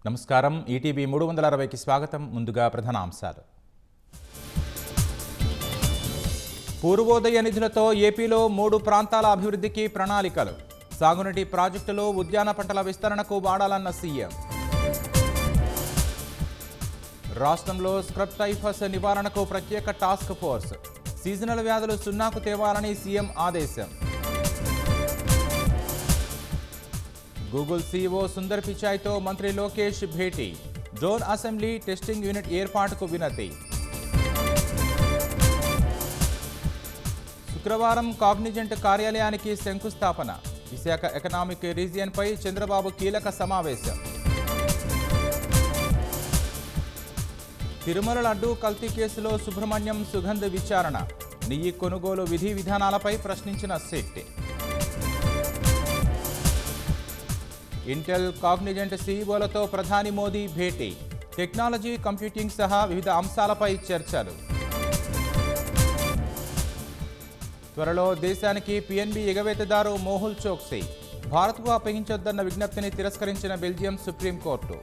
నమస్కారం. ఈటీవీ 360కి స్వాగతం. ముందుగా ప్రధానాంశాలు. పూర్వోదయ నిధులతో ఏపీలో 3 ప్రాంతాల అభివృద్ధికి ప్రణాళికలు. సాగునీటి ప్రాజెక్టులు, ఉద్యాన పంటల విస్తరణకు వాడాలన్న సీఎం. రాష్ట్రంలో స్క్రబ్ టైఫస్ నివారణకు ప్రత్యేక టాస్క్ ఫోర్స్. సీజనల్ వ్యాధులు సున్నాకు తేవాలని సీఎం ఆదేశం. గూగుల్ సీఈఓ సుందర్ పిచాయ్తో మంత్రి లోకేష్ భేటీ. డ్రోన్ అసెంబ్లీ టెస్టింగ్ యూనిట్ ఏర్పాటుకు వినతి. శుక్రవారం కాగ్నిజెంట్ కార్యాలయానికి శంకుస్థాపన. విశాఖ ఎకనామిక్ రీజియన్పై చంద్రబాబు కీలక సమావేశం. తిరుమల లడ్డూ కల్తీ కేసులో సుబ్రహ్మణ్యం సుగంధ్ విచారణ. నెయ్యి కొనుగోలు విధి విధానాలపై ప్రశ్నించిన సిట్. ఇంటెల్ కాగ్నిజెంట్ సీఈఓలతో ప్రధాని మోదీ భేటీ. టెక్నాలజీ, కంప్యూటింగ్ సహా వివిధ అంశాలపై చర్చలు. త్వరలో దేశానికి పీఎన్బీ ఎగవేతదారు మోహుల్ చోక్సీ. భారత్కు అప్పగించొద్దన్న విజ్ఞప్తిని తిరస్కరించిన బెల్జియం సుప్రీంకోర్టు.